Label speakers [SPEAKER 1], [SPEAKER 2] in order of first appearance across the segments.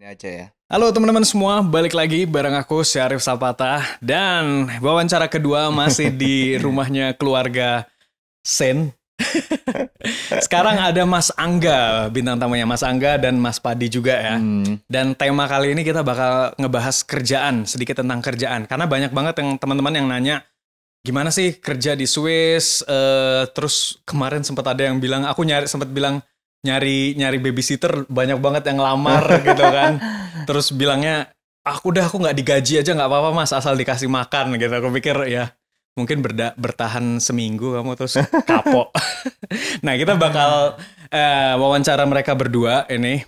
[SPEAKER 1] Ini aja ya.
[SPEAKER 2] Halo teman-teman semua, balik lagi bareng aku Syarif Sapata dan wawancara kedua masih di rumahnya keluarga Sen. Sekarang ada Mas Angga, bintang tamunya Mas Angga dan Mas Padi juga ya. Dan tema kali ini kita bakal ngebahas kerjaan, sedikit tentang kerjaan. Karena banyak banget yang teman-teman yang nanya, gimana sih kerja di Swiss? Terus kemarin sempat ada yang bilang, aku sempat bilang nyari babysitter banyak banget yang lamar gitu kan. Terus bilangnya, aku nggak digaji aja nggak apa-apa mas, asal dikasih makan gitu. Aku pikir ya mungkin bertahan seminggu kamu terus kapok. Nah kita bakal wawancara mereka berdua ini.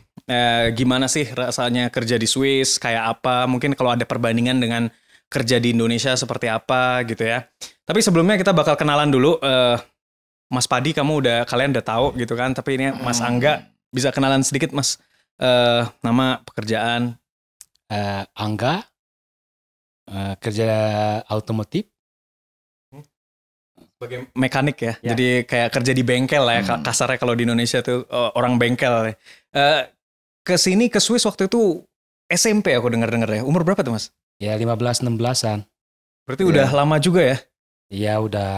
[SPEAKER 2] Gimana sih rasanya kerja di Swiss, kayak apa? Mungkin kalau ada perbandingan dengan kerja di Indonesia seperti apa gitu ya. Tapi sebelumnya kita bakal kenalan dulu. Mas Padi kalian udah tahu gitu kan. Tapi ini Mas Angga, bisa kenalan sedikit mas. Nama, pekerjaan.
[SPEAKER 3] Angga, kerja otomotif.
[SPEAKER 2] Sebagai mekanik ya. Jadi kayak kerja di bengkel lah ya. Kasarnya kalau di Indonesia tuh orang bengkel. Kesini ke Swiss waktu itu SMP aku dengar-dengar ya. Umur berapa tuh mas?
[SPEAKER 3] Ya 15-16an.
[SPEAKER 2] Berarti udah lama juga ya?
[SPEAKER 3] Iya udah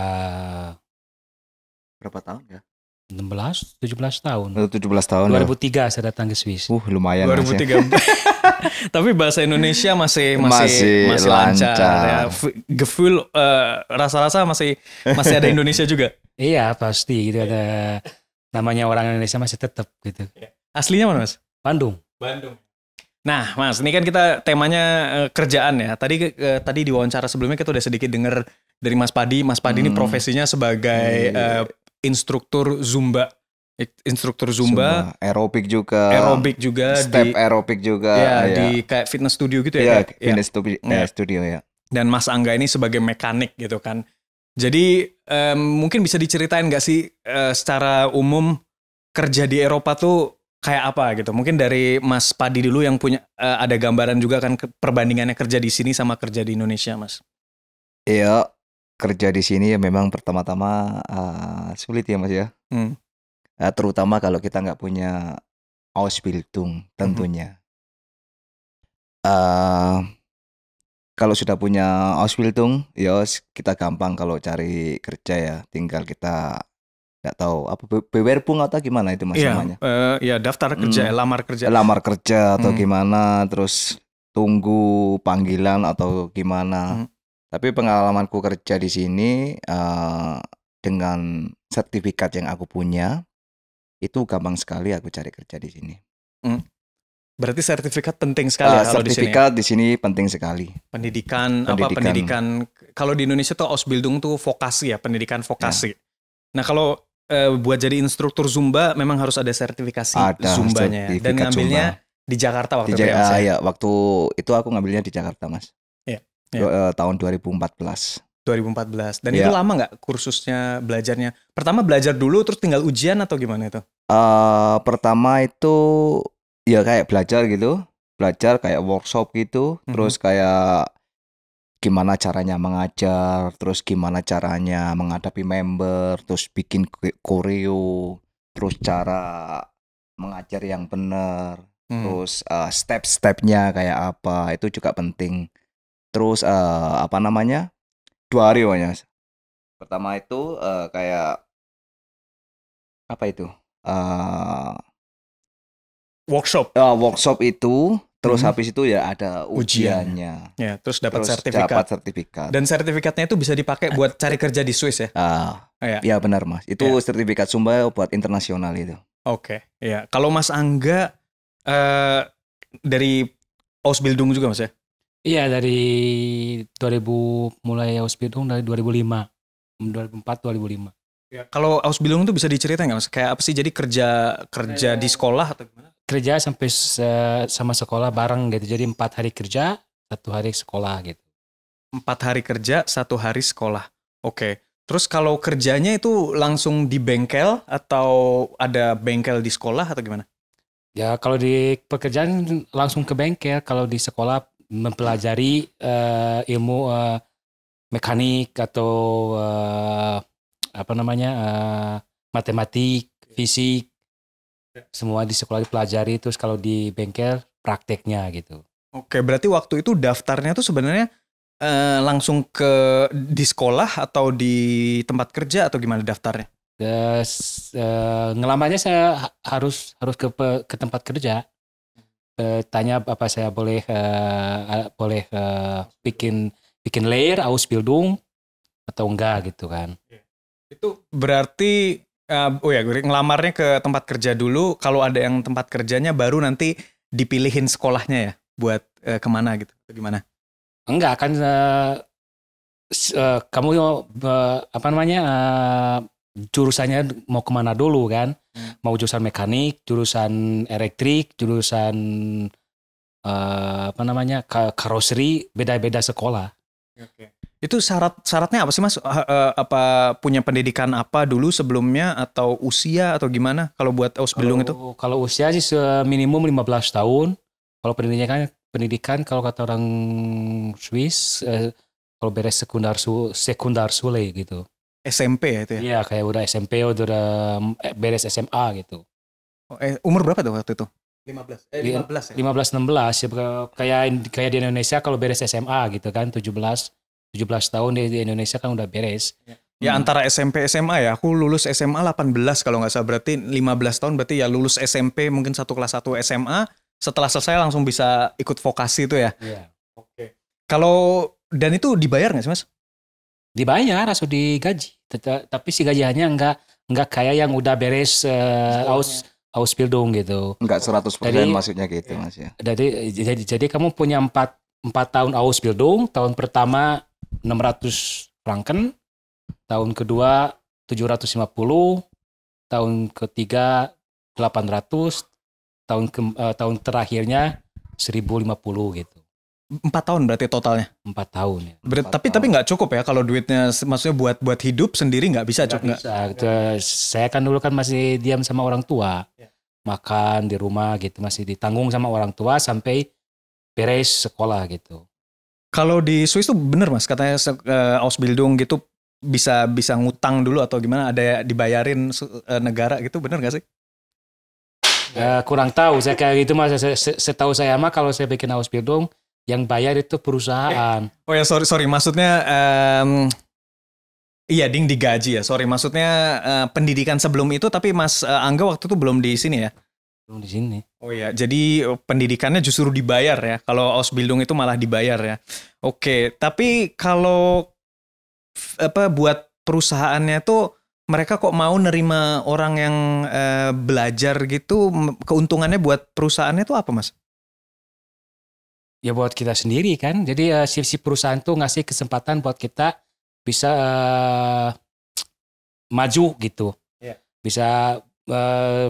[SPEAKER 1] Berapa tahun ya?
[SPEAKER 3] 16-17 tahun.
[SPEAKER 1] 17 tahun.
[SPEAKER 3] 2003 saya datang ke Swiss.
[SPEAKER 1] Lumayan.
[SPEAKER 2] 2003. Tapi bahasa Indonesia masih lancar ya. Gefühl rasa-rasa masih ada Indonesia juga.
[SPEAKER 3] Iya pasti gitu, ada namanya orang Indonesia masih tetap gitu.
[SPEAKER 2] Aslinya mana mas?
[SPEAKER 3] Bandung.
[SPEAKER 2] Nah mas, ini kan kita temanya kerjaan ya. Tadi di wawancara sebelumnya kita udah sedikit dengar dari Mas Padi. Mas Padi ini profesinya sebagai instruktur Zumba.
[SPEAKER 1] Aerobik juga. Step aerobik juga.
[SPEAKER 2] Ya, di kayak fitness studio gitu ya.
[SPEAKER 1] Fitness studio ya.
[SPEAKER 2] Dan Mas Angga ini sebagai mekanik gitu kan. Jadi mungkin bisa diceritain nggak sih secara umum kerja di Eropa tuh kayak apa gitu. Mungkin dari Mas Padi dulu yang punya ada gambaran juga kan perbandingannya kerja di sini sama kerja di Indonesia mas.
[SPEAKER 1] Iya, kerja di sini ya memang pertama-tama sulit ya mas ya. Terutama kalau kita nggak punya Ausbildung tentunya. Kalau sudah punya Ausbildung, ya kita gampang kalau cari kerja ya. Tinggal kita nggak tahu apa Bewerbung atau gimana itu mas namanya?
[SPEAKER 2] Iya daftar kerja, lamar
[SPEAKER 1] kerja atau gimana, terus tunggu panggilan atau gimana. Tapi pengalamanku kerja di sini dengan sertifikat yang aku punya itu gampang sekali aku cari kerja di sini.
[SPEAKER 2] Berarti sertifikat penting sekali ya kalau di sini.
[SPEAKER 1] Sertifikat di sini penting sekali.
[SPEAKER 2] Pendidikan. Kalau di Indonesia tuh Ausbildung tuh vokasi ya, pendidikan vokasi. Nah kalau buat jadi instruktur Zumba memang harus ada sertifikasi Zumbanya ya. Dan ngambilnya Zumba di Jakarta waktu itu ya mas ya?
[SPEAKER 1] Waktu itu aku ngambilnya di Jakarta mas. Tahun 2014.
[SPEAKER 2] Dan itu lama nggak kursusnya belajarnya? Pertama belajar dulu terus tinggal ujian atau gimana itu?
[SPEAKER 1] Pertama itu ya kayak belajar kayak workshop gitu, terus kayak gimana caranya mengajar, terus gimana caranya menghadapi member, terus bikin koreo, terus cara mengajar yang benar, terus step-stepnya kayak apa, itu juga penting. Terus 2 hari pokoknya. Pertama itu kayak apa itu? Workshop itu. Terus habis itu ya ada ujiannya.
[SPEAKER 2] Ya, terus dapat sertifikat. Dan sertifikatnya itu bisa dipakai buat cari kerja di Swiss ya?
[SPEAKER 1] Ya benar mas. Itu sertifikat Zumba buat internasional itu.
[SPEAKER 2] Oke. Ya. Kalau Mas Angga dari Ausbildung juga mas ya?
[SPEAKER 3] Iya dari 2000 mulai Ausbildung dari 2005. 2004-2005.
[SPEAKER 2] Ya, kalau Ausbildung itu bisa diceritain nggak mas? Kayak apa sih? Jadi kerja di sekolah atau gimana?
[SPEAKER 3] Kerja sampai sama sekolah bareng gitu. Jadi 4 hari kerja, 1 hari sekolah gitu.
[SPEAKER 2] 4 hari kerja, 1 hari sekolah. Oke. Terus kalau kerjanya itu langsung di bengkel atau ada bengkel di sekolah atau gimana?
[SPEAKER 3] Ya kalau di pekerjaan langsung ke bengkel. Kalau di sekolah mempelajari ilmu mekanik atau matematik, fisik. Semua di sekolah dipelajari, terus kalau di bengkel prakteknya gitu.
[SPEAKER 2] Oke, berarti waktu itu daftarnya tuh sebenarnya langsung di sekolah atau di tempat kerja atau gimana daftarnya?
[SPEAKER 3] Ngelamarnya saya harus ke tempat kerja. Tanya apa saya boleh bikin layer Ausbildung atau enggak gitu kan.
[SPEAKER 2] Itu berarti ngelamarnya ke tempat kerja dulu, kalau ada yang tempat kerjanya baru nanti dipilihin sekolahnya ya buat kemana gitu, gimana?
[SPEAKER 3] Enggak kan kamu jurusannya mau kemana dulu kan? Mau jurusan mekanik, jurusan elektrik, jurusan karoseri, beda-beda sekolah.
[SPEAKER 2] Oke. Itu syaratnya apa sih Mas? Apa punya pendidikan apa dulu sebelumnya atau usia atau gimana kalau buat Ausbildung itu?
[SPEAKER 3] Kalau usia sih minimum 15 tahun. Kalau pendidikan kalau kata orang Swiss kalau beres sekundar Schule gitu.
[SPEAKER 2] SMP ya itu ya?
[SPEAKER 3] Iya, kayak udah SMP udah beres SMA gitu.
[SPEAKER 2] Umur berapa tuh waktu itu? 15 ya?
[SPEAKER 3] 15-16 ya, kayak di Indonesia kalau beres SMA gitu kan 17 tahun di Indonesia kan udah beres.
[SPEAKER 2] Ya antara SMP SMA ya, aku lulus SMA 18 kalau nggak salah, berarti 15 tahun berarti ya lulus SMP mungkin kelas 1 SMA, setelah selesai langsung bisa ikut vokasi itu ya?
[SPEAKER 3] Iya.
[SPEAKER 2] Oke. Kalau dan itu dibayar nggak sih Mas?
[SPEAKER 3] Dibayar, langsung digaji. Tapi si gajiannya enggak kayak yang udah beres Ausbildung gitu.
[SPEAKER 1] Enggak 100% maksudnya gitu Mas ya.
[SPEAKER 3] Jadi kamu punya 4 tahun Ausbildung, tahun pertama 600 Franken, tahun kedua 750, tahun ketiga 800, tahun terakhirnya 1050 gitu.
[SPEAKER 2] 4 tahun berarti totalnya?
[SPEAKER 3] 4 tahun ya.
[SPEAKER 2] Tapi nggak cukup ya kalau duitnya, maksudnya buat hidup sendiri nggak bisa cukup?
[SPEAKER 3] Nggak bisa. Saya kan dulu kan masih diam sama orang tua. Makan di rumah gitu, masih ditanggung sama orang tua sampai beres sekolah gitu.
[SPEAKER 2] Kalau di Swiss tuh bener Mas, katanya Ausbildung gitu bisa ngutang dulu atau gimana, ada dibayarin negara gitu, bener nggak sih?
[SPEAKER 3] Kurang tahu saya kayak gitu Mas. Setahu saya mah kalau saya bikin Ausbildung yang bayar itu perusahaan.
[SPEAKER 2] Oh ya sorry maksudnya iya digaji ya. Sorry maksudnya pendidikan sebelum itu, tapi Mas Angga waktu itu belum di sini ya?
[SPEAKER 3] Belum di sini.
[SPEAKER 2] Oh ya, jadi pendidikannya justru dibayar ya. Kalau Ausbildung itu malah dibayar ya. Oke, tapi kalau buat perusahaannya tuh mereka kok mau nerima orang yang belajar gitu, keuntungannya buat perusahaannya tuh apa Mas?
[SPEAKER 3] Ya buat kita sendiri kan. Jadi si perusahaan tuh ngasih kesempatan buat kita bisa maju gitu. Yeah. Bisa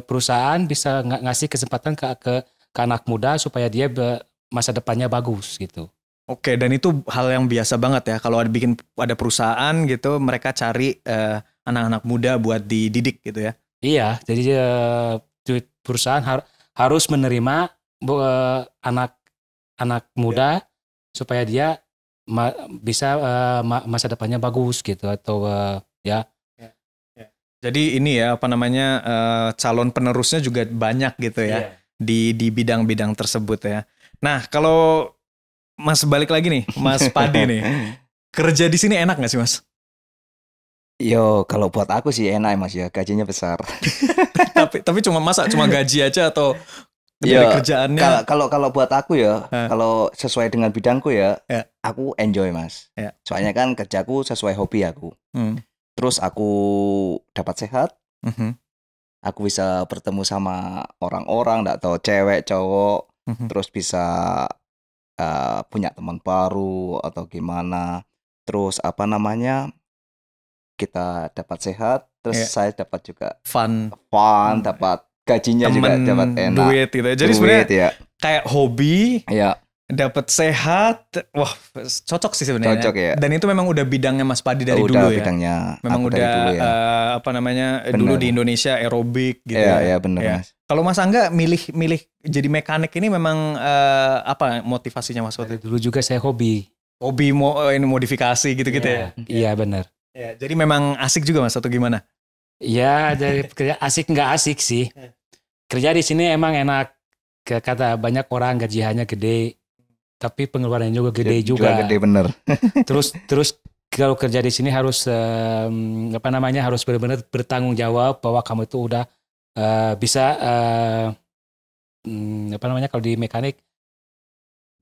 [SPEAKER 3] perusahaan bisa ngasih kesempatan ke anak muda supaya dia masa depannya bagus gitu.
[SPEAKER 2] Oke, dan itu hal yang biasa banget ya kalau ada perusahaan gitu, mereka cari anak-anak muda buat dididik gitu ya.
[SPEAKER 3] Iya, jadi perusahaan harus menerima anak muda supaya dia bisa masa depannya bagus gitu atau ya.
[SPEAKER 2] Jadi ini ya calon penerusnya juga banyak gitu ya di bidang-bidang tersebut ya. Nah kalau Mas balik lagi nih, Mas Padi nih, kerja di sini enak nggak sih Mas?
[SPEAKER 1] Yo, kalau buat aku sih enak Mas ya, gajinya besar.
[SPEAKER 2] tapi cuma gaji aja atau dari kerjaannya?
[SPEAKER 1] Kalau buat aku ya, kalau sesuai dengan bidangku ya, aku enjoy Mas. Soalnya kan kerjaku sesuai hobi aku. Terus aku dapat sehat, aku bisa bertemu sama orang-orang, nggak tahu cewek, cowok, terus bisa punya teman baru atau gimana. Terus kita dapat sehat, terus saya dapat juga
[SPEAKER 2] fun,
[SPEAKER 1] dapat gajinya juga dapat enak,
[SPEAKER 2] duit gitu. Jadi sebenarnya kayak hobi, dapat sehat, wah cocok sih sebenarnya.
[SPEAKER 1] Cocok ya.
[SPEAKER 2] Dan itu memang udah bidangnya Mas Padi dari dulu ya.
[SPEAKER 1] Bidangnya.
[SPEAKER 2] Memang udah dulu ya. Dulu di Indonesia aerobik gitu.
[SPEAKER 1] Iya benar Mas.
[SPEAKER 2] Kalau Mas Angga milih jadi mekanik ini memang apa motivasinya Mas waktu itu?
[SPEAKER 3] Dulu juga saya hobi.
[SPEAKER 2] Hobi ini modifikasi gitu-gitu ya?
[SPEAKER 3] Iya benar.
[SPEAKER 2] Ya, jadi memang asik juga Mas atau gimana?
[SPEAKER 3] Iya, dari kerja asik nggak asik sih. Kerja di sini emang enak kata banyak orang gajiannya gede, tapi pengeluarannya juga gede juga.
[SPEAKER 1] Gede bener.
[SPEAKER 3] Terus kalau kerja di sini harus harus benar-benar bertanggung jawab bahwa kamu itu udah bisa kalau di mekanik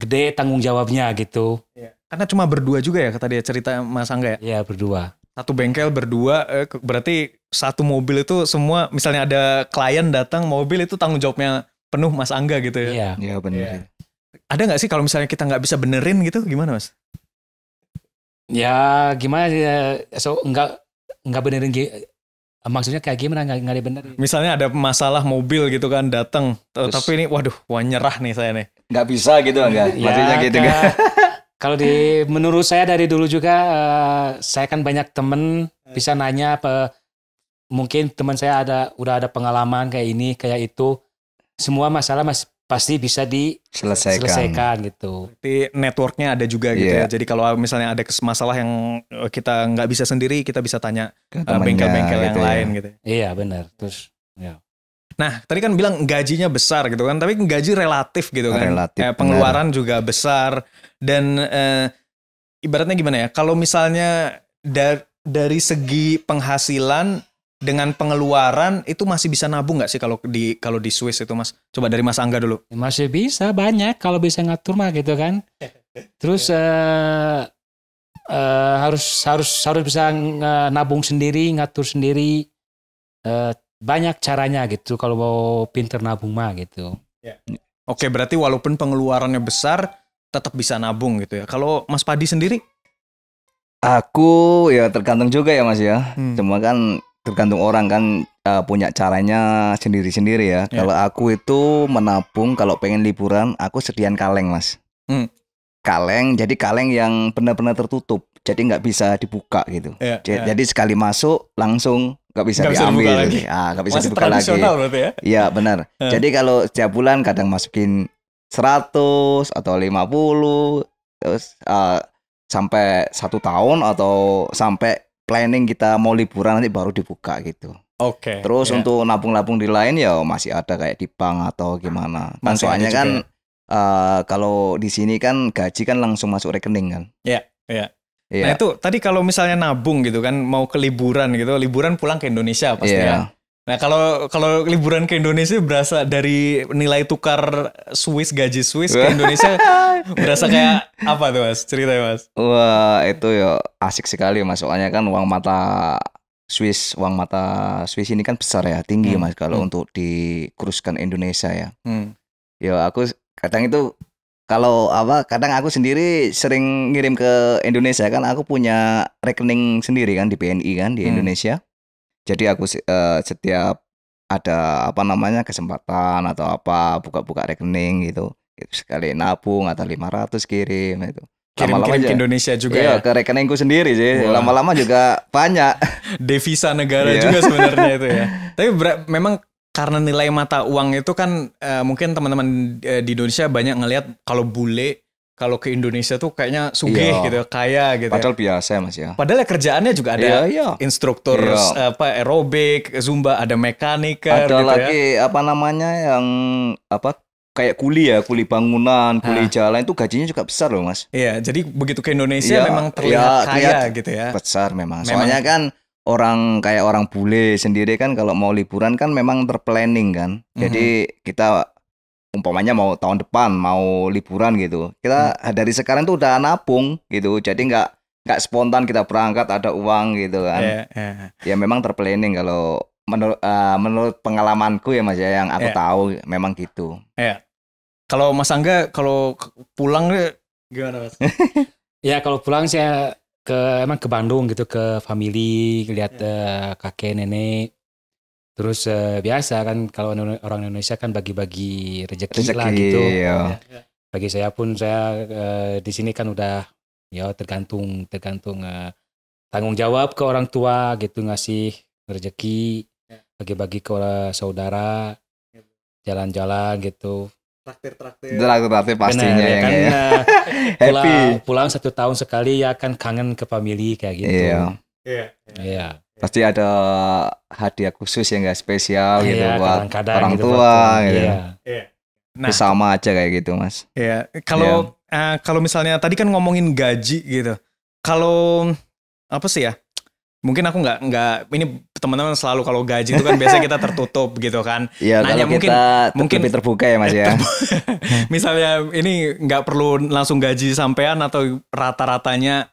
[SPEAKER 3] gede tanggung jawabnya gitu.
[SPEAKER 2] Ya. Karena cuma berdua juga ya kata dia cerita Mas Angga ya?
[SPEAKER 3] Iya, berdua.
[SPEAKER 2] Satu bengkel berdua, berarti satu mobil itu semua, misalnya ada klien datang, mobil itu tanggung jawabnya penuh Mas Angga gitu ya?
[SPEAKER 3] Iya,
[SPEAKER 1] benar.
[SPEAKER 2] Ya. Ada nggak sih kalau misalnya kita nggak bisa benerin gitu, gimana Mas?
[SPEAKER 3] Ya gimana ya, nggak benerin, maksudnya kayak gimana nggak dibenerin?
[SPEAKER 2] Misalnya ada masalah mobil gitu kan datang, tapi ini waduh, nyerah nih saya nih.
[SPEAKER 1] Nggak bisa gitu enggak? Maksudnya gitu kan?
[SPEAKER 3] Kalau menurut saya dari dulu juga, saya kan banyak temen bisa nanya, mungkin teman saya udah ada pengalaman kayak ini, kayak itu, semua masalah pasti bisa diselesaikan gitu.
[SPEAKER 2] Berarti networknya ada juga gitu ya. Jadi kalau misalnya ada masalah yang kita nggak bisa sendiri, kita bisa tanya bengkel-bengkel gitu yang lain gitu.
[SPEAKER 3] Iya benar. Terus ya.
[SPEAKER 2] Nah, tadi kan bilang gajinya besar gitu kan, tapi gaji relatif gitu kan. Pengeluaran juga besar dan ibaratnya gimana ya? Kalau misalnya dari segi penghasilan dengan pengeluaran itu masih bisa nabung nggak sih kalau di Swiss itu Mas? Coba dari Mas Angga dulu.
[SPEAKER 3] Masih bisa, banyak kalau bisa ngatur mah gitu kan. Terus harus bisa nabung sendiri, ngatur sendiri. Banyak caranya gitu kalau mau pinter nabung mah gitu.
[SPEAKER 2] Ya. Oke, berarti walaupun pengeluarannya besar tetap bisa nabung gitu ya. Kalau Mas Padi sendiri?
[SPEAKER 1] Aku ya tergantung juga ya Mas ya. Cuma kan tergantung orang kan punya caranya sendiri-sendiri ya. Kalau aku itu menabung kalau pengen liburan aku sediain kaleng Mas. Kaleng, jadi kaleng yang benar-benar tertutup. Jadi nggak bisa dibuka gitu. Jadi sekali masuk langsung nggak bisa diambil, nggak bisa dibuka lagi.
[SPEAKER 2] Berarti ya?
[SPEAKER 1] Iya benar. Jadi kalau setiap bulan kadang masukin 100 atau 50, terus sampai 1 tahun atau sampai planning kita mau liburan nanti baru dibuka gitu.
[SPEAKER 2] Oke.
[SPEAKER 1] Terus untuk nabung-nabung di lain ya masih ada kayak di bank atau gimana. Kan soalnya kan kalau di sini kan gaji kan langsung masuk rekening kan.
[SPEAKER 2] Iya. Nah itu tadi kalau misalnya nabung gitu kan mau ke liburan gitu, liburan pulang ke Indonesia pasti ya. Nah kalau liburan ke Indonesia berasa dari nilai tukar gaji Swiss ke Indonesia berasa kayak apa tuh Mas? Ceritanya Mas.
[SPEAKER 1] Wah itu ya asik sekali Mas. Soalnya kan uang mata Swiss ini kan besar ya, tinggi Mas kalau untuk dikuruskan Indonesia ya. Ya aku kadang itu kadang aku sendiri sering ngirim ke Indonesia kan, aku punya rekening sendiri kan di BNI kan di Indonesia. Jadi aku setiap ada kesempatan atau buka-buka rekening gitu sekali nabung atau 500 kirim itu.
[SPEAKER 2] Kirim ke Indonesia juga ya?
[SPEAKER 1] Ke rekeningku sendiri sih. Lama-lama juga banyak.
[SPEAKER 2] Devisa negara juga sebenarnya itu ya. Tapi memang karena nilai mata uang itu kan mungkin teman-teman di Indonesia banyak ngelihat kalau bule kalau ke Indonesia tuh kayaknya sugih gitu, kaya gitu.
[SPEAKER 1] Padahal biasa Mas ya.
[SPEAKER 2] Padahal kerjaannya juga ada instruktur aerobik, zumba, ada mekaniker
[SPEAKER 1] ada
[SPEAKER 2] gitu
[SPEAKER 1] lagi
[SPEAKER 2] ya.
[SPEAKER 1] yang kayak kuli bangunan, kuli jalan itu gajinya juga besar loh Mas.
[SPEAKER 2] Iya, jadi begitu ke Indonesia memang terlihat kaya gitu ya.
[SPEAKER 1] Besar memang. Soalnya kan orang bule sendiri kan kalau mau liburan kan memang terplanning kan. Jadi kita umpamanya mau tahun depan mau liburan gitu. Kita dari sekarang tuh udah nabung gitu. Jadi nggak spontan kita berangkat ada uang gitu kan. Ya memang terplanning kalau menurut pengalamanku ya Mas ya, yang aku tahu memang gitu.
[SPEAKER 2] Kalau Mas Angga kalau pulang gimana Mas?
[SPEAKER 3] Ya kalau pulang saya emang ke Bandung gitu, ke family, lihat kakek nenek. Terus biasa kan kalau orang Indonesia kan bagi-bagi rezeki lah gitu. Bagi saya pun di sini kan udah ya tergantung tanggung jawab ke orang tua gitu, ngasih rezeki, bagi-bagi ke saudara, jalan-jalan gitu.
[SPEAKER 2] Traktir
[SPEAKER 1] pastinya
[SPEAKER 3] ya kan.
[SPEAKER 1] Happy.
[SPEAKER 3] Pulang 1 tahun sekali ya kan, kangen ke family kayak gitu. Iya.
[SPEAKER 1] Pasti ada hadiah khusus yang nggak spesial gitu buat
[SPEAKER 3] kadang-kadang
[SPEAKER 1] orang
[SPEAKER 3] gitu,
[SPEAKER 1] tua gitu.
[SPEAKER 3] Iya.
[SPEAKER 2] Nah,
[SPEAKER 1] sama aja kayak gitu Mas.
[SPEAKER 2] Ya, kalau misalnya tadi kan ngomongin gaji gitu. Kalau apa sih ya? Mungkin aku nggak ini teman-teman selalu kalau gaji itu kan biasanya kita tertutup gitu kan.
[SPEAKER 1] Iya,
[SPEAKER 2] nanya
[SPEAKER 1] kalau kita mungkin lebih terbuka ya Mas ya.
[SPEAKER 2] Misalnya ini nggak perlu langsung gaji sampean atau rata-ratanya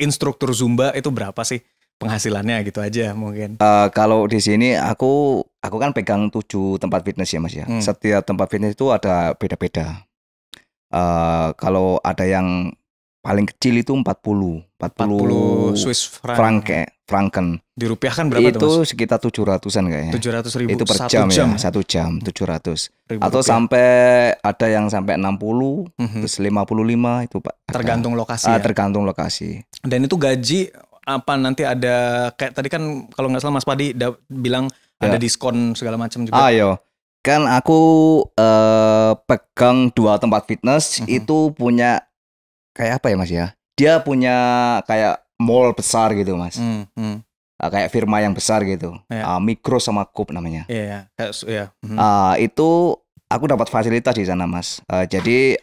[SPEAKER 2] instruktur Zumba itu berapa sih penghasilannya gitu aja mungkin.
[SPEAKER 1] Kalau di sini aku kan pegang 7 tempat fitness ya Mas ya. Setiap tempat fitness itu ada beda-beda. Kalau ada yang paling kecil itu 40
[SPEAKER 2] Swiss
[SPEAKER 1] franken.
[SPEAKER 2] Dirupiahkan berapa
[SPEAKER 1] itu
[SPEAKER 2] tuh Mas?
[SPEAKER 1] Sekitar 700-an kayaknya.
[SPEAKER 2] 700.000
[SPEAKER 1] itu per jam ya, 1 jam 700. Atau
[SPEAKER 2] rupiah.
[SPEAKER 1] sampai ada yang sampai 60, terus 55 itu Pak.
[SPEAKER 2] Tergantung lokasi ya?
[SPEAKER 1] Tergantung lokasi.
[SPEAKER 2] Dan itu gaji apa nanti ada kayak tadi kan kalau nggak salah Mas Padi bilang ada diskon segala macam juga.
[SPEAKER 1] Ayo. Kan aku pegang 2 tempat fitness itu punya kayak apa ya Mas ya? Dia punya kayak mall besar gitu Mas. Kayak firma yang besar gitu. Mikro sama Coop namanya.
[SPEAKER 2] Iya.
[SPEAKER 1] Itu aku dapat fasilitas di sana Mas. Jadi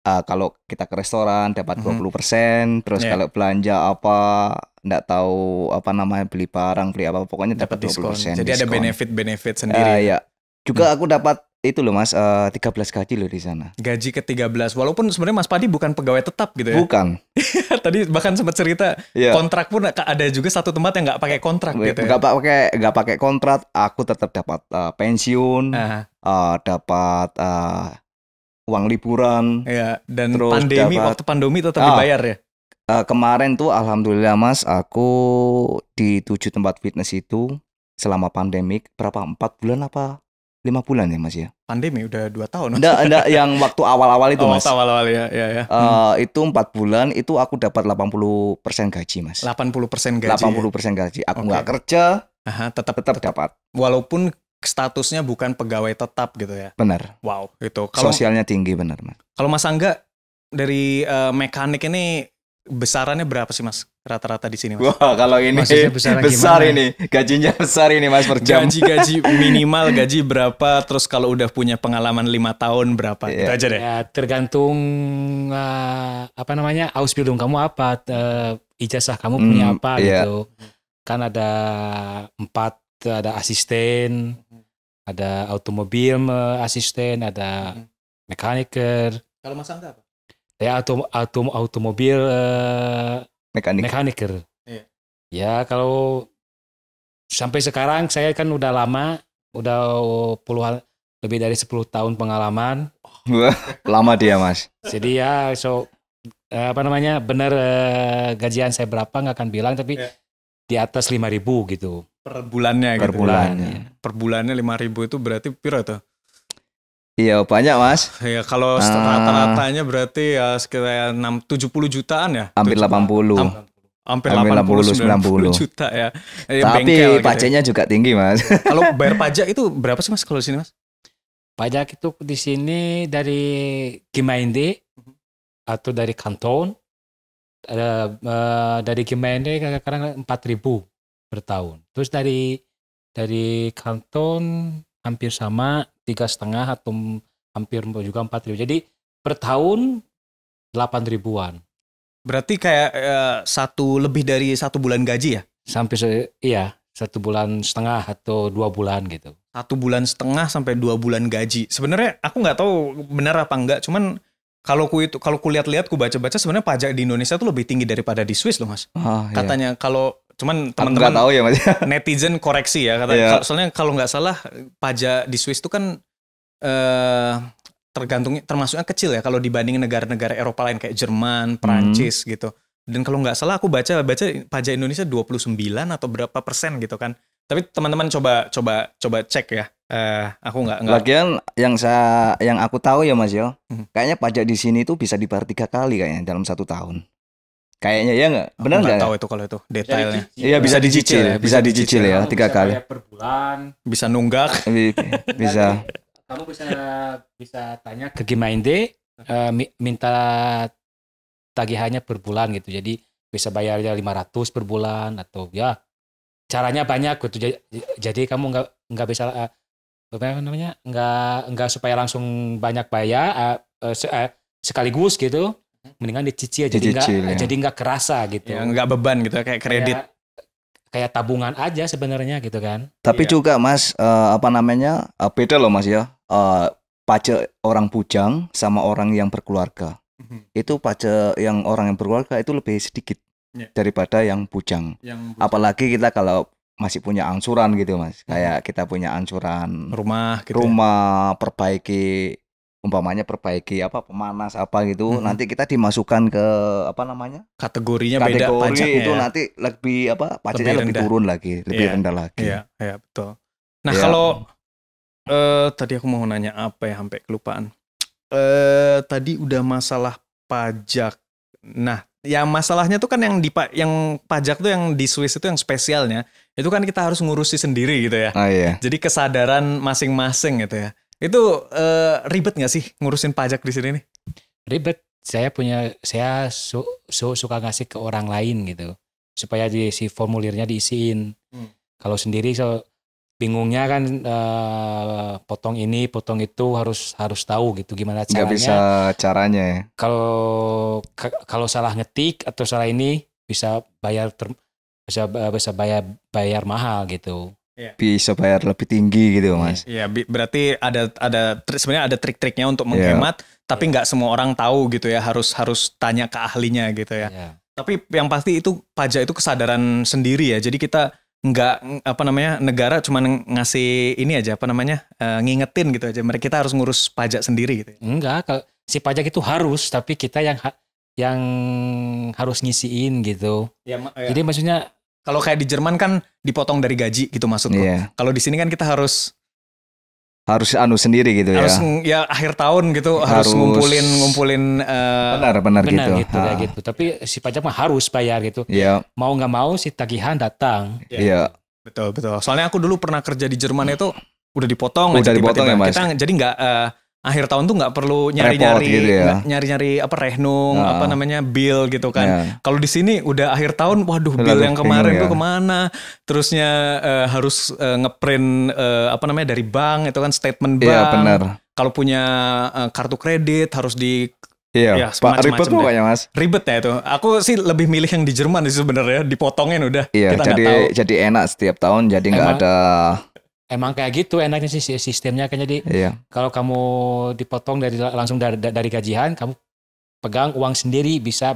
[SPEAKER 1] kalau kita ke restoran dapat 20%, terus kalau belanja apa nggak tahu apa namanya beli barang beli apa pokoknya dapat 20%.
[SPEAKER 2] Jadi ada benefit sendiri.
[SPEAKER 1] Ya. Juga aku dapat itu loh Mas, 13 gaji loh di sana.
[SPEAKER 2] Gaji ke-13. Walaupun sebenarnya Mas Padi bukan pegawai tetap gitu ya.
[SPEAKER 1] Bukan.
[SPEAKER 2] Tadi bahkan sempat cerita kontrak pun ada juga satu tempat yang nggak pakai kontrak gitu ya.
[SPEAKER 1] Nggak pakai kontrak, aku tetap dapat pensiun, dapat uang liburan.
[SPEAKER 2] Iya, dan waktu pandemi tetap dibayar ya.
[SPEAKER 1] Kemarin tuh alhamdulillah Mas, aku di 7 tempat fitness itu selama pandemik berapa 4 bulan apa 5 bulan ya Mas ya?
[SPEAKER 2] Pandemi udah 2 tahun.
[SPEAKER 1] Enggak yang waktu awal-awal itu Mas.
[SPEAKER 2] Waktu awal-awal ya.
[SPEAKER 1] Itu 4 bulan itu aku dapat 80% gaji Mas.
[SPEAKER 2] 80% gaji.
[SPEAKER 1] 80% gaji. Aku nggak kerja, tetap dapat.
[SPEAKER 2] Walaupun statusnya bukan pegawai tetap gitu ya.
[SPEAKER 1] Benar.
[SPEAKER 2] Wow, itu.
[SPEAKER 1] Sosialnya tinggi benar Mas.
[SPEAKER 2] Kalau Mas Angga dari mekanik ini besarannya berapa sih Mas rata-rata di sini Mas?
[SPEAKER 1] Wah kalau ini besar ini gajinya besar ini Mas per jam.
[SPEAKER 2] Gaji minimal gaji berapa? Terus kalau udah punya pengalaman 5 tahun berapa? Gitu aja deh.
[SPEAKER 3] Ya, tergantung Ausbildung kamu apa, ijazah kamu punya apa gitu. Kan ada 4, ada asisten, ada automobil asisten, ada mekaniker.
[SPEAKER 2] Kalau Mas Angga apa?
[SPEAKER 3] Ya automobil mekaniker.
[SPEAKER 2] Iya.
[SPEAKER 3] Ya kalau sampai sekarang saya kan udah lama, udah lebih dari 10 tahun pengalaman.
[SPEAKER 1] Lama dia Mas.
[SPEAKER 3] Jadi ya benar gajian saya berapa nggak akan bilang tapi di atas 5.000 gitu.
[SPEAKER 2] Per bulannya gitu. Per bulannya 5.000 itu berarti piro tuh?
[SPEAKER 1] Iya banyak Mas.
[SPEAKER 2] Ya kalau rata-ratanya berarti ya sekitar 70 jutaan ya.
[SPEAKER 1] Hampir 80.
[SPEAKER 2] Hampir 80-90 juta ya.
[SPEAKER 1] Tapi pajaknya juga tinggi Mas.
[SPEAKER 2] Kalau bayar pajak itu berapa sih Mas kalau di sini Mas?
[SPEAKER 3] Pajak itu di sini dari Gemeinde atau dari kanton. Dari Gemeinde kadang-kadang 4.000 per tahun. Terus dari kanton hampir sama 3,5 atau hampir juga 4.000. Jadi per tahun 8.000-an.
[SPEAKER 2] Berarti kayak lebih dari 1 bulan gaji ya?
[SPEAKER 3] Sampai 1,5 bulan atau 2 bulan gitu.
[SPEAKER 2] 1,5 bulan sampai 2 bulan gaji. Sebenarnya aku nggak tahu benar apa enggak. Cuman kalau kulihat-lihat, ku baca-baca sebenarnya pajak di Indonesia tuh lebih tinggi daripada di Swiss loh Mas. Katanya kalau cuman teman-teman
[SPEAKER 1] tahu ya Mas.
[SPEAKER 2] Netizen koreksi ya katanya. Soalnya kalau nggak salah pajak di Swiss itu kan termasuknya kecil ya kalau dibandingin negara-negara Eropa lain kayak Jerman, Prancis gitu. Dan kalau nggak salah aku baca pajak Indonesia 29 atau berapa persen gitu kan. Tapi teman-teman coba cek ya. Aku nggak.
[SPEAKER 1] Lagian yang aku tahu ya Mas yo, kayaknya pajak di sini tuh bisa dibayar 3 kali kayaknya dalam 1 tahun. Kayaknya ya nggak? Benar nggak?
[SPEAKER 2] Tahu itu kalau itu detailnya.
[SPEAKER 1] Iya bisa dicicil ya 3 kali.
[SPEAKER 3] Per bulan.
[SPEAKER 2] Bisa nunggak.
[SPEAKER 1] Bisa.
[SPEAKER 3] Kamu bisa tanya ke Gemeinde, minta tagihannya per bulan gitu. Jadi bisa bayarnya 500 per bulan atau ya caranya banyak gitu. Jadi kamu nggak bisa apa namanya, nggak supaya langsung banyak bayar sekaligus gitu, mendingan dicicil jadi nggak kerasa gitu.
[SPEAKER 2] Ya, nggak beban gitu kayak kredit.
[SPEAKER 3] Kayak tabungan aja sebenarnya gitu kan.
[SPEAKER 1] Tapi juga Mas beda loh Mas ya. Pajak orang bujang sama orang yang berkeluarga. Itu pajak yang orang yang berkeluarga itu lebih sedikit daripada yang bujang. Apalagi kita kalau masih punya angsuran gitu Mas. Kayak kita punya angsuran
[SPEAKER 2] rumah gitu.
[SPEAKER 1] Rumah perbaiki umpamanya perbaiki pemanas gitu, nanti kita dimasukkan ke
[SPEAKER 2] kategorinya beda pajaknya
[SPEAKER 1] itu nanti lebih pajaknya lebih turun lagi, lebih rendah lagi.
[SPEAKER 2] Iya, betul. Nah, kalau tadi aku mau nanya apa ya, sampai kelupaan. Tadi udah masalah pajak. Nah, ya masalahnya tuh kan yang pajak tuh yang di Swiss itu yang spesialnya, itu kan kita harus ngurusi sendiri gitu ya.
[SPEAKER 1] Iya.
[SPEAKER 2] Jadi kesadaran masing-masing gitu ya. Itu ribet nggak sih ngurusin pajak di sini nih?
[SPEAKER 3] Ribet. Saya suka ngasih ke orang lain gitu, supaya si formulirnya diisiin. Kalau sendiri bingungnya kan, potong ini, potong itu harus tahu gitu gimana caranya.
[SPEAKER 1] Nggak bisa caranya ya.
[SPEAKER 3] Kalau salah ngetik atau salah ini bisa bayar bayar mahal gitu.
[SPEAKER 1] Bisa bayar lebih tinggi gitu Mas.
[SPEAKER 2] Iya, berarti sebenarnya ada trik-triknya untuk menghemat, tapi nggak semua orang tahu gitu ya, harus tanya ke ahlinya gitu ya. Tapi yang pasti itu pajak itu kesadaran sendiri ya. Jadi kita nggak negara cuma ngasih ini aja ngingetin gitu aja. Kita harus ngurus pajak sendiri gitu.
[SPEAKER 3] Enggak, kalau si pajak itu harus, tapi kita yang harus ngisiin gitu. Jadi maksudnya
[SPEAKER 2] kalau kayak di Jerman kan dipotong dari gaji gitu maksudku. Kalau di sini kan kita harus sendiri gitu ya. Harus akhir tahun gitu harus ngumpulin
[SPEAKER 1] benar gitu.
[SPEAKER 3] Kayak gitu. Tapi si pajak mah harus bayar gitu. Mau nggak mau si tagihan datang.
[SPEAKER 1] Iya.
[SPEAKER 2] Betul. Soalnya aku dulu pernah kerja di Jerman itu udah dipotong
[SPEAKER 1] aja tiba-tiba.
[SPEAKER 2] Ya, Mas. Kita jadi nggak akhir tahun tuh nggak perlu nyari-nyari
[SPEAKER 1] gitu ya.
[SPEAKER 2] nyari-nyari rehnung bill gitu kan. Kalau di sini udah akhir tahun, waduh bill yang kemarin tuh kemana? Terusnya harus ngeprint dari bank itu kan statement bank.
[SPEAKER 1] Iya benar.
[SPEAKER 2] Kalau punya kartu kredit harus di
[SPEAKER 1] ribet pokoknya Mas.
[SPEAKER 2] Ribet ya itu. Aku sih lebih milih yang di Jerman sih sebenarnya, dipotongin udah.
[SPEAKER 1] Iya, jadi enak setiap tahun, jadi nggak ada.
[SPEAKER 3] Emang kayak gitu enaknya sih sistemnya kan. Jadi kalau kamu dipotong langsung dari gajian, kamu pegang uang sendiri, bisa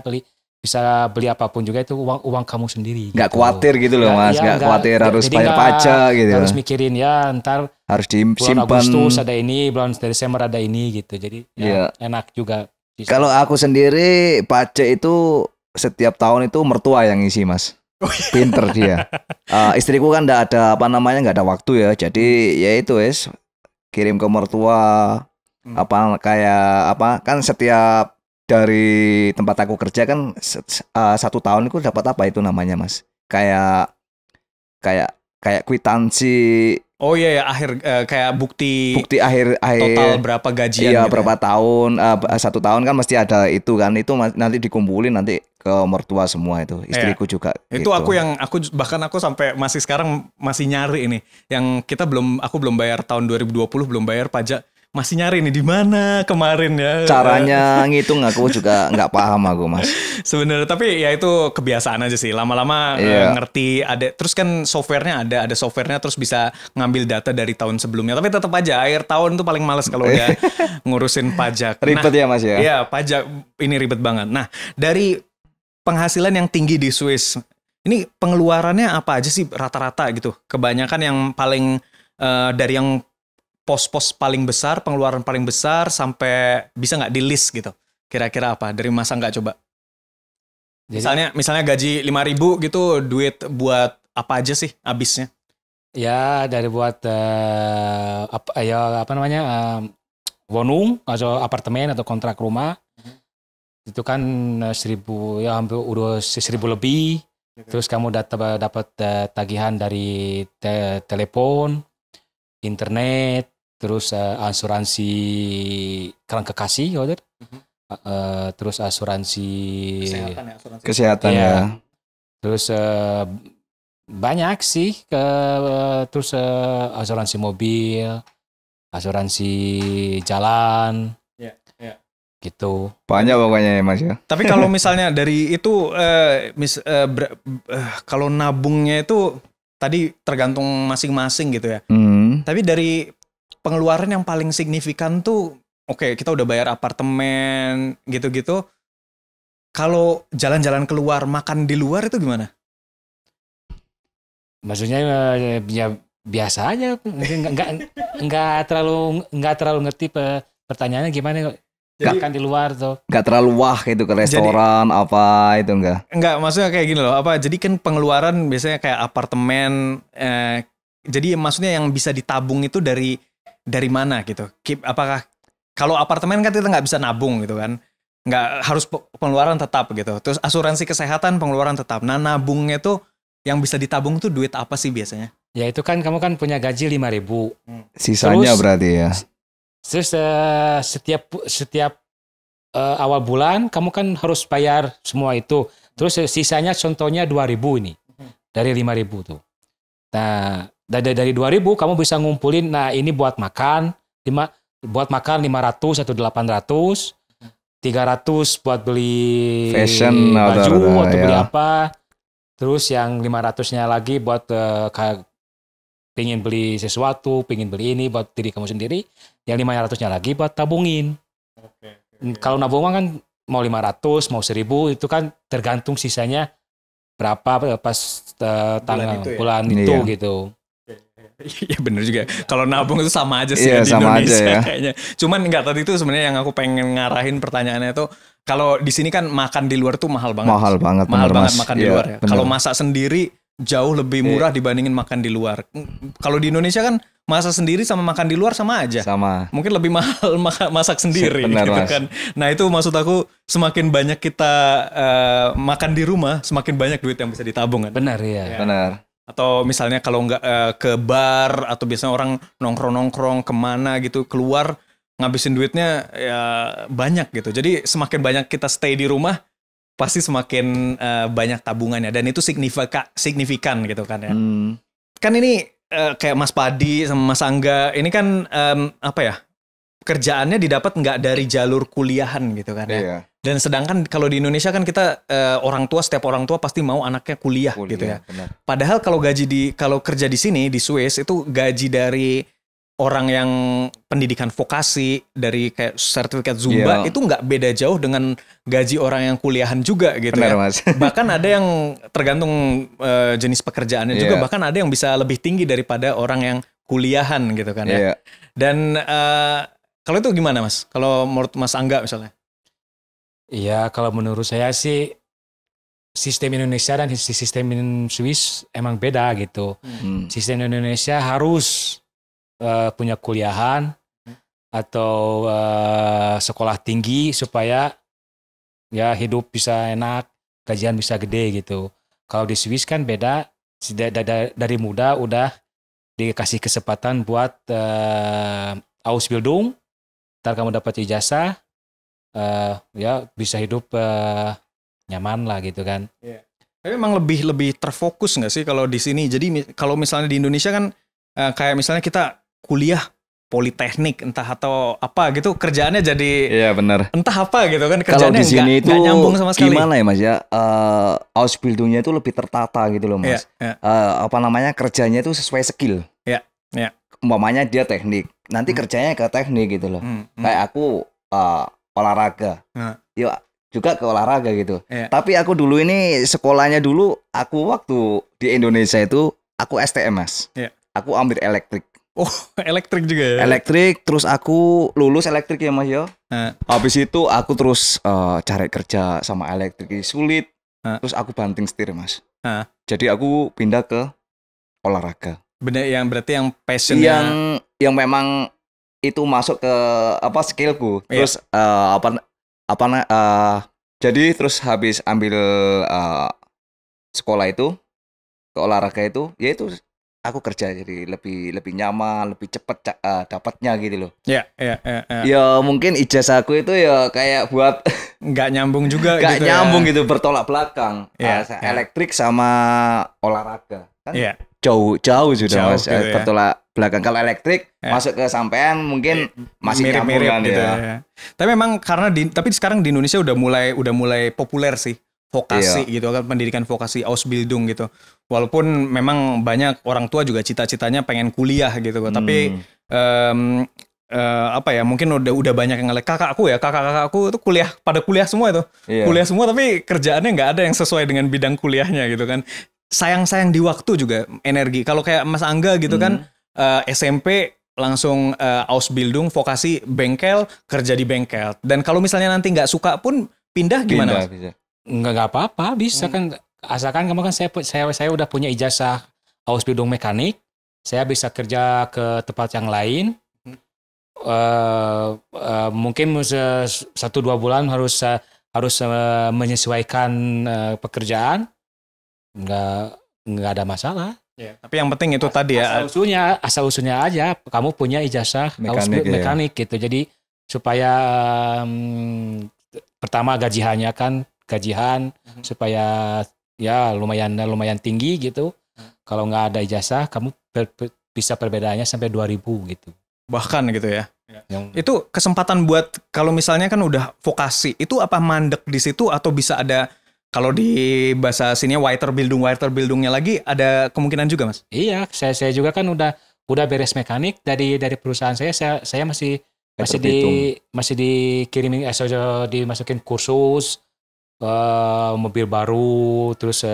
[SPEAKER 3] beli apapun juga, itu uang kamu sendiri.
[SPEAKER 1] Nggak khawatir gitu loh Mas, nggak khawatir harus bayar pajak gitu.
[SPEAKER 3] Harus mikirin ntar
[SPEAKER 1] harus disimpan.
[SPEAKER 3] Bulan Agustus ada ini, bulan Desember ada ini gitu. Jadi enak juga.
[SPEAKER 1] Kalau aku sendiri pajak itu setiap tahun itu mertua yang ngisi Mas. Pinter dia. Istriku kan nggak ada nggak ada waktu ya. Jadi ya itu kirim ke mertua. Kan setiap dari tempat aku kerja kan 1 tahun itu dapat itu namanya Mas. Kayak kwitansi.
[SPEAKER 2] Oh iya, kayak bukti
[SPEAKER 1] akhir
[SPEAKER 2] total berapa gajian.
[SPEAKER 1] Iya,
[SPEAKER 2] gitu
[SPEAKER 1] berapa tahun. 1 tahun kan mesti ada itu kan. Itu nanti dikumpulin nanti ke mertua semua itu. Istriku juga.
[SPEAKER 2] Itu gitu. Aku sampai masih sekarang masih nyari ini. Yang aku belum bayar tahun 2020, belum bayar pajak. Masih nyari nih di mana kemarin ya.
[SPEAKER 1] Caranya ngitung aku juga nggak paham aku Mas.
[SPEAKER 2] Sebenarnya tapi ya itu kebiasaan aja sih. Lama-lama ngerti ada. Terus kan softwarenya ada softwarenya, terus bisa ngambil data dari tahun sebelumnya. Tapi tetap aja akhir tahun tuh paling males kalau udah ngurusin pajak.
[SPEAKER 1] Ribet ya Mas ya.
[SPEAKER 2] Iya, pajak ini ribet banget. Nah, dari penghasilan yang tinggi di Swiss, ini pengeluarannya apa aja sih rata-rata gitu? Kebanyakan yang paling dari yang pos-pos paling besar, pengeluaran paling besar, sampai bisa nggak di list gitu? Kira-kira apa? Dari masa nggak coba? Misalnya gaji 5.000 gitu, duit buat apa aja sih habisnya?
[SPEAKER 3] Ya dari buat wohnung atau apartemen atau kontrak rumah. Itu kan 1.000, ya hampir udah 1.000 lebih. Terus kamu dapat tagihan dari telepon, internet, terus asuransi kerang kekasih, terus asuransi
[SPEAKER 1] kesehatan ya.
[SPEAKER 3] Terus banyak sih, terus asuransi mobil, asuransi jalan, gitu.
[SPEAKER 1] Banyak pokoknya ya Mas ya.
[SPEAKER 2] Tapi kalau misalnya dari itu, kalau nabungnya itu tadi tergantung masing-masing gitu ya. Tapi dari pengeluaran yang paling signifikan tuh, oke, kita udah bayar apartemen gitu-gitu. Kalau jalan-jalan keluar, makan di luar itu gimana?
[SPEAKER 3] Maksudnya ya biasa aja, nggak terlalu ngerti pertanyaannya gimana. Makan di luar tuh.
[SPEAKER 1] Nggak terlalu wah gitu ke restoran jadi, apa itu enggak?
[SPEAKER 2] Enggak, maksudnya kayak gini loh. Jadi kan pengeluaran biasanya kayak apartemen. Jadi maksudnya yang bisa ditabung itu dari mana gitu? Apakah kalau apartemen kan kita nggak bisa nabung gitu kan? Nggak harus pengeluaran tetap gitu. Terus asuransi kesehatan pengeluaran tetap. Nah nabungnya tuh yang bisa ditabung tuh duit apa sih biasanya?
[SPEAKER 3] Ya itu kan kamu kan punya gaji 5.000.
[SPEAKER 1] Sisanya terus, berarti ya.
[SPEAKER 3] Terus setiap awal bulan kamu kan harus bayar semua itu. Terus sisanya contohnya 2.000 ini. Dari 5.000 tuh. Nah, dari 2.000 kamu bisa ngumpulin, nah ini buat makan 500 atau 800. 300 buat beli
[SPEAKER 1] fashion
[SPEAKER 3] baju atau beli apa. Terus yang 500-nya lagi buat pengen beli sesuatu, pengen beli ini buat diri kamu sendiri. Yang 500-nya lagi buat tabungin. Kalau nabung kan mau 500, mau 1.000 itu kan tergantung sisanya berapa pas bulan itu gitu.
[SPEAKER 2] Iya bener juga. Kalau nabung itu sama aja sih di
[SPEAKER 1] sama
[SPEAKER 2] Indonesia
[SPEAKER 1] aja ya.
[SPEAKER 2] Kayaknya. Cuman enggak, tadi itu sebenarnya yang aku pengen ngarahin pertanyaannya itu, kalau di sini kan makan di luar tuh mahal banget.
[SPEAKER 1] Mahal banget
[SPEAKER 2] makan di luar ya. Kalau masak sendiri jauh lebih murah dibandingin makan di luar. Kalau di Indonesia kan masak sendiri sama makan di luar sama aja.
[SPEAKER 1] Sama.
[SPEAKER 2] Mungkin lebih mahal masak sendiri.
[SPEAKER 1] Benar,
[SPEAKER 2] gitu
[SPEAKER 1] Mas.
[SPEAKER 2] Kan. Nah itu maksud aku, semakin banyak kita makan di rumah, semakin banyak duit yang bisa ditabung kan.
[SPEAKER 3] Benar ya.
[SPEAKER 1] Benar.
[SPEAKER 2] Atau misalnya kalau nggak ke bar, atau biasanya orang nongkrong kemana gitu, keluar ngabisin duitnya ya banyak gitu. Jadi semakin banyak kita stay di rumah, pasti semakin banyak tabungannya, dan itu signifikan gitu kan ya. Kan ini kayak Mas Padi sama Mas Angga ini kan kerjaannya didapat nggak dari jalur kuliahan gitu kan ya. Iya. Dan sedangkan kalau di Indonesia kan kita setiap orang tua pasti mau anaknya kuliah gitu ya. Benar. Padahal kalau kerja di sini di Swiss itu gaji dari orang yang pendidikan vokasi, dari kayak sertifikat Zumba, itu nggak beda jauh dengan gaji orang yang kuliahan juga gitu. Benar, ya. Mas. Bahkan ada yang tergantung jenis pekerjaannya juga, bahkan ada yang bisa lebih tinggi daripada orang yang kuliahan gitu kan ya. Dan kalau itu gimana Mas? Kalau menurut Mas Angga misalnya?
[SPEAKER 3] Iya, kalau menurut saya sih sistem Indonesia dan sistem Swiss emang beda gitu. Sistem Indonesia harus punya kuliahan atau sekolah tinggi supaya ya hidup bisa enak, gajian bisa gede gitu. Kalau di Swiss kan beda, dari muda udah dikasih kesempatan buat Ausbildung, ntar kamu dapat ijazah, ya bisa hidup nyaman lah gitu kan.
[SPEAKER 2] Tapi memang lebih terfokus nggak sih kalau di sini? Jadi kalau misalnya di Indonesia kan kayak misalnya kita kuliah politeknik entah atau apa gitu, kerjaannya jadi
[SPEAKER 1] benar.
[SPEAKER 2] Entah apa gitu kan,
[SPEAKER 1] kerjaannya kalau di sini itu
[SPEAKER 2] nggak nyambung sama sekali.
[SPEAKER 1] Gimana ya Mas ya? Ausbildungnya itu lebih tertata gitu loh Mas. Kerjanya itu sesuai skill. Umpamanya dia teknik, nanti kerjanya ke teknik gitu loh. Kayak aku olahraga, yuk juga ke olahraga gitu. Tapi aku dulu ini sekolahnya dulu, aku waktu di Indonesia itu aku STM Mas. Aku ambil elektrik.
[SPEAKER 2] Oh, elektrik juga ya?
[SPEAKER 1] Elektrik, terus aku lulus elektrik ya Mas ya. Habis itu aku terus cari kerja sama elektrik sulit. Terus aku banting setir Mas. Jadi aku pindah ke olahraga.
[SPEAKER 2] Bener, yang berarti yang passionnya
[SPEAKER 1] yang memang itu masuk ke skillku. Terus jadi terus habis ambil sekolah itu ke olahraga itu, ya itu aku kerja jadi lebih nyaman, lebih cepat dapatnya gitu loh. Ya mungkin ijazahku itu ya kayak buat
[SPEAKER 2] nggak nyambung juga.
[SPEAKER 1] Nggak gitu nyambung gitu, bertolak belakang. Elektrik sama olahraga kan jauh sudah Mas.
[SPEAKER 2] Gitu ya.
[SPEAKER 1] Bertolak belakang. Kalau elektrik masuk ke sampean mungkin masih
[SPEAKER 2] mirip-mirip
[SPEAKER 1] nyambung
[SPEAKER 2] gitu
[SPEAKER 1] ya.
[SPEAKER 2] ya. Tapi memang tapi sekarang di Indonesia udah mulai populer sih vokasi gitu kan, pendidikan vokasi Ausbildung gitu. Walaupun memang banyak orang tua juga cita-citanya pengen kuliah gitu kok. Tapi apa ya, mungkin udah banyak yang ngeliat kakak-kakakku itu pada kuliah semua itu. Kuliah semua tapi kerjaannya nggak ada yang sesuai dengan bidang kuliahnya gitu kan. Sayang di waktu juga, energi. Kalau kayak Mas Angga gitu kan, SMP langsung Ausbildung, vokasi bengkel, kerja di bengkel. Dan kalau misalnya nanti nggak suka pun pindah gimana?
[SPEAKER 3] Bisa. Nggak apa-apa, bisa kan. Asalkan kamu kan saya udah punya ijazah Ausbildung mekanik, saya bisa kerja ke tempat yang lain. Mungkin 1-2 bulan harus menyesuaikan pekerjaan, nggak ada masalah.
[SPEAKER 2] Ya, tapi yang penting itu tadi ya,
[SPEAKER 3] asal usulnya aja kamu punya ijazah mekanik gitu. Jadi supaya pertama gajian supaya ya lumayan tinggi gitu. Kalau nggak ada ijazah kamu bisa perbedaannya sampai 2.000 gitu.
[SPEAKER 2] Bahkan gitu ya. Itu kesempatan buat kalau misalnya kan udah vokasi, itu apa mandek di situ atau bisa ada, kalau di bahasa sini Weiterbildungnya lagi ada kemungkinan juga Mas?
[SPEAKER 3] Iya, saya juga kan udah beres mekanik dari perusahaan saya masih dikirimin dimasukin kursus mobil baru, terus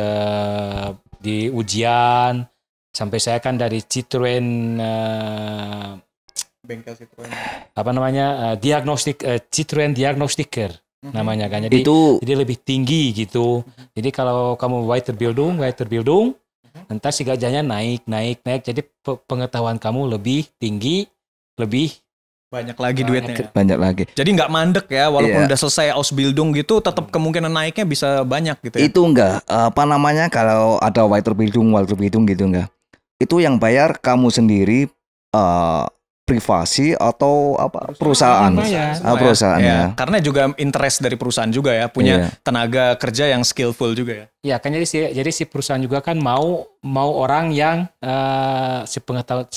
[SPEAKER 3] di ujian sampai saya kan dari Citroen
[SPEAKER 2] bengkel Citroen
[SPEAKER 3] Citroen Diagnostiker namanya kan, jadi lebih tinggi gitu. Jadi kalau kamu Weiterbildung nanti si gajinya naik, jadi pengetahuan kamu lebih tinggi, lebih
[SPEAKER 2] banyak lagi duitnya.
[SPEAKER 1] Banyak lagi.
[SPEAKER 2] Jadi nggak mandek ya, walaupun udah selesai Ausbildung gitu, tetap kemungkinan naiknya bisa banyak gitu ya.
[SPEAKER 1] Itu enggak, kalau ada Weiterbildung gitu enggak. Itu yang bayar kamu sendiri, privasi atau perusahaan
[SPEAKER 2] ya. Karena juga interest dari perusahaan juga ya, punya tenaga kerja yang skillful juga ya.
[SPEAKER 3] Ya kan, jadi si perusahaan juga kan mau orang yang si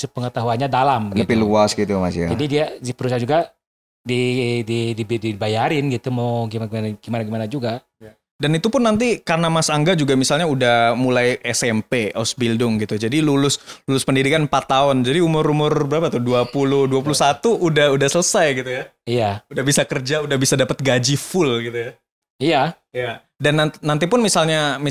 [SPEAKER 3] pengetahuannya dalam
[SPEAKER 1] lebih
[SPEAKER 3] gitu.
[SPEAKER 1] Luas gitu Mas ya.
[SPEAKER 3] Jadi si perusahaan juga dibayarin gitu, mau gimana juga.
[SPEAKER 2] Ya. Dan itu pun nanti karena Mas Angga juga misalnya udah mulai SMP Ausbildung gitu. Jadi lulus pendidikan 4 tahun. Jadi umur berapa tuh? 20, 21 udah selesai gitu ya.
[SPEAKER 3] Iya.
[SPEAKER 2] Udah bisa kerja, udah bisa dapat gaji full gitu ya.
[SPEAKER 3] Iya.
[SPEAKER 2] Ya. Dan nanti pun misalnya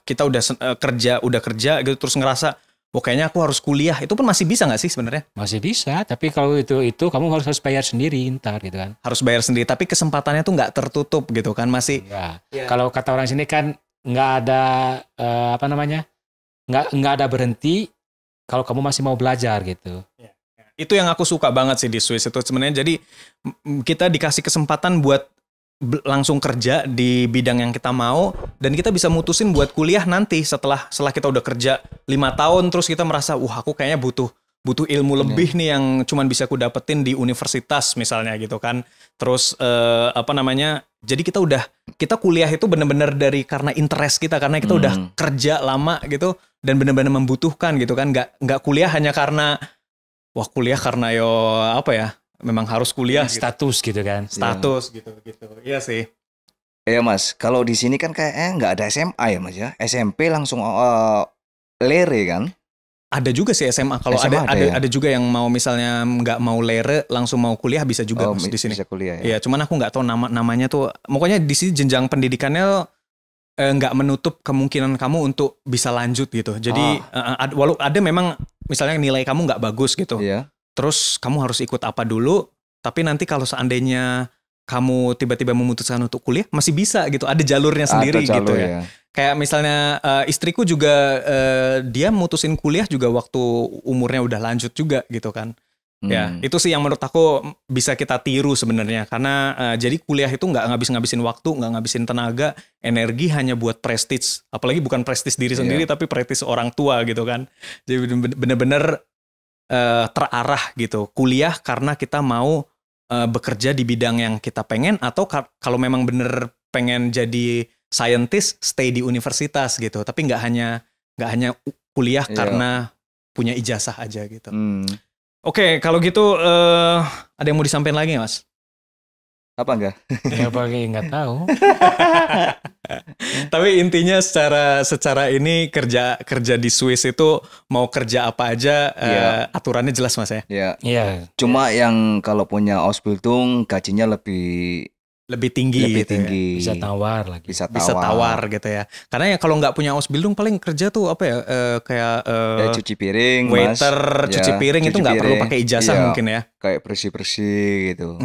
[SPEAKER 2] kita udah kerja gitu, terus ngerasa kayaknya aku harus kuliah, itu pun masih bisa nggak sih sebenarnya?
[SPEAKER 3] Masih bisa, tapi kalau itu kamu harus bayar sendiri ntar gitu kan.
[SPEAKER 2] Harus bayar sendiri, tapi kesempatannya tuh nggak tertutup gitu kan, masih.
[SPEAKER 3] Ya. Kalau kata orang sini kan nggak ada nggak ada berhenti kalau kamu masih mau belajar gitu.
[SPEAKER 2] Ya. Itu yang aku suka banget sih di Swiss itu sebenarnya. Jadi kita dikasih kesempatan buat langsung kerja di bidang yang kita mau, dan kita bisa mutusin buat kuliah nanti setelah kita udah kerja 5 tahun, terus kita merasa aku kayaknya butuh ilmu lebih nih yang cuman bisa aku dapetin di universitas misalnya gitu kan. Terus jadi kita kuliah itu benar-benar karena interest kita, karena kita udah kerja lama gitu dan benar-benar membutuhkan gitu kan. Nggak kuliah hanya karena kuliah karena memang harus kuliah
[SPEAKER 3] status gitu kan.
[SPEAKER 2] Status gitu. Iya sih.
[SPEAKER 1] Iya Mas, kalau di sini kan kayaknya nggak ada SMA ya Mas ya. SMP langsung lere kan?
[SPEAKER 2] Ada juga sih SMA. Kalau ada juga yang mau misalnya nggak mau lere langsung mau kuliah bisa juga Mas di sini. Bisa kuliah ya. Iya, cuman aku nggak tahu namanya tuh. Pokoknya di sini jenjang pendidikannya nggak menutup kemungkinan kamu untuk bisa lanjut gitu. Jadi walau ada memang misalnya nilai kamu nggak bagus gitu. Iya. Terus kamu harus ikut apa dulu, tapi nanti kalau seandainya kamu tiba-tiba memutuskan untuk kuliah, masih bisa gitu, ada jalurnya sendiri gitu ya. Kayak misalnya istriku juga, dia mutusin kuliah juga waktu umurnya udah lanjut juga gitu kan. Ya, itu sih yang menurut aku bisa kita tiru sebenarnya, karena jadi kuliah itu nggak ngabisin waktu, nggak ngabisin tenaga, energi hanya buat prestige, apalagi bukan prestige diri sendiri, tapi prestige orang tua gitu kan. Jadi bener-bener terarah gitu, kuliah karena kita mau bekerja di bidang yang kita pengen, atau kalau memang bener pengen jadi scientist, stay di universitas gitu. Tapi nggak hanya kuliah karena punya ijazah aja gitu. Oke, kalau gitu ada yang mau disampaikan lagi Mas?
[SPEAKER 1] Apa enggak?
[SPEAKER 3] Ya pakai nggak tahu.
[SPEAKER 2] Tapi intinya secara ini kerja di Swiss itu mau kerja apa aja aturannya jelas Mas ya.
[SPEAKER 1] Iya. Cuma yang kalau punya Ausbildung gajinya lebih tinggi.
[SPEAKER 3] Bisa tawar lagi.
[SPEAKER 2] Bisa tawar gitu ya. Karena ya kalau nggak punya Ausbildung paling kerja tuh apa ya kayak
[SPEAKER 1] cuci piring,
[SPEAKER 2] waiter, cuci piring itu nggak perlu pakai ijazah mungkin ya.
[SPEAKER 1] Kayak bersih gitu.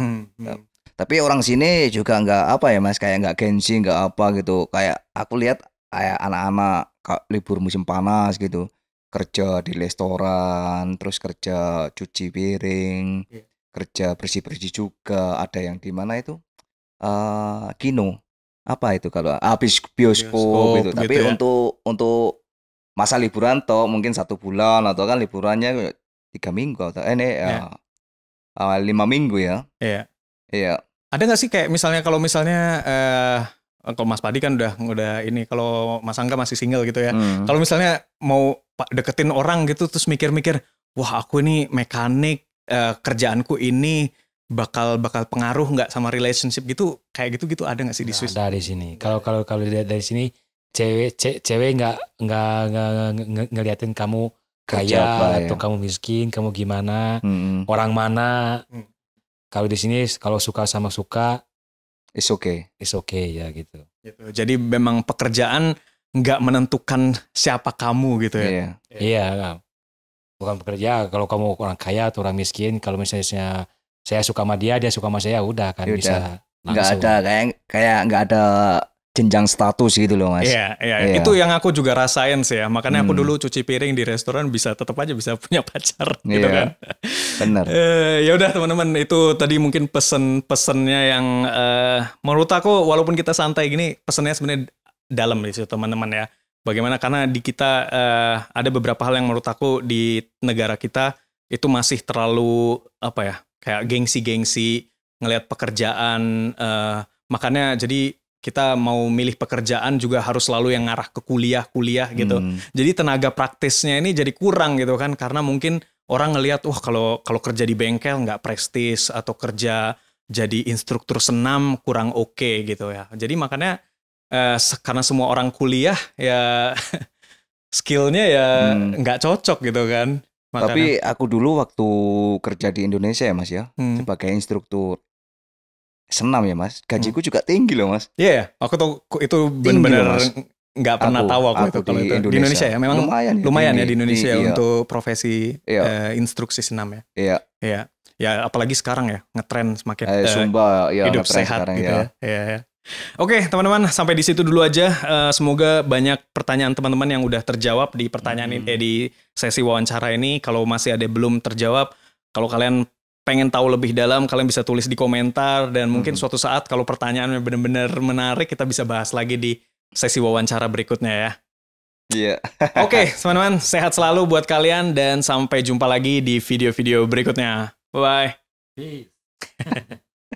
[SPEAKER 1] Tapi orang sini juga nggak apa ya Mas, kayak nggak gengsi, nggak apa gitu. Kayak aku lihat kayak anak-anak libur musim panas gitu, kerja di restoran, terus kerja cuci piring, kerja bersih-bersih juga. Ada yang di mana itu kino, apa itu kalau habis bioskop gitu. Tapi ya? untuk masa liburan toh mungkin 1 bulan atau kan liburannya 3 minggu atau 5 minggu ya. Iya.
[SPEAKER 2] Ada nggak sih kayak misalnya kalau Mas Padi kan udah ini, kalau Mas Angga masih single gitu ya. Kalau misalnya mau deketin orang gitu terus mikir-mikir, wah aku ini mekanik, kerjaanku ini bakal pengaruh nggak sama relationship gitu, kayak gitu ada nggak sih di Swiss?
[SPEAKER 3] Ada di sini. Kalau dilihat dari sini cewek nggak ngeliatin kamu kaya atau kamu miskin, kamu gimana, orang mana. Kalau di sini kalau suka sama suka,
[SPEAKER 1] it's okay
[SPEAKER 3] ya gitu.
[SPEAKER 2] Jadi memang pekerjaan nggak menentukan siapa kamu gitu ya.
[SPEAKER 3] Iya. Bukan pekerja. Kalau kamu orang kaya atau orang miskin, kalau misalnya saya suka sama dia suka sama saya, udah kan bisa langsung.
[SPEAKER 1] Nggak ada kayak nggak ada jenjang status gitu loh Mas.
[SPEAKER 2] Iya. Itu yang aku juga rasain sih ya. Makanya aku dulu cuci piring di restoran tetap aja bisa punya pacar gitu kan.
[SPEAKER 1] Bener.
[SPEAKER 2] Ya udah teman-teman, itu tadi mungkin pesennya yang menurut aku walaupun kita santai gini, pesennya sebenarnya dalam di situ teman-teman ya. Bagaimana karena di kita ada beberapa hal yang menurut aku di negara kita itu masih terlalu apa ya, kayak gengsi ngelihat pekerjaan, makanya jadi kita mau milih pekerjaan juga harus selalu yang ngarah ke kuliah gitu. Jadi tenaga praktisnya ini jadi kurang gitu kan, karena mungkin orang ngelihat wah kalau kerja di bengkel nggak prestis, atau kerja jadi instruktur senam kurang oke gitu ya. Jadi makanya karena semua orang kuliah ya skillnya ya nggak cocok gitu kan. Makanya.
[SPEAKER 1] Tapi aku dulu waktu kerja di Indonesia ya Mas ya, sebagai instruktur senam ya Mas, gajiku juga tinggi loh Mas.
[SPEAKER 2] Iya, aku tuh itu benar-benar nggak pernah tahu aku itu kalau itu di Indonesia ya. Memang lumayan ya di Indonesia untuk profesi instruksi senam ya. Iya. Ya apalagi sekarang ya, ngetren semakin
[SPEAKER 1] Zumba
[SPEAKER 2] hidup sehat gitu ya. Iya. Oke, teman-teman, sampai di situ dulu aja. Semoga banyak pertanyaan teman-teman yang udah terjawab di pertanyaan ini, di sesi wawancara ini. Kalau masih ada belum terjawab, kalau kalian pengen tahu lebih dalam, kalian bisa tulis di komentar, dan mungkin suatu saat kalau pertanyaannya benar-benar menarik, kita bisa bahas lagi di sesi wawancara berikutnya ya.
[SPEAKER 1] Iya.
[SPEAKER 2] Oke, teman-teman, sehat selalu buat kalian, dan sampai jumpa lagi di video-video berikutnya. Bye.
[SPEAKER 3] Peace.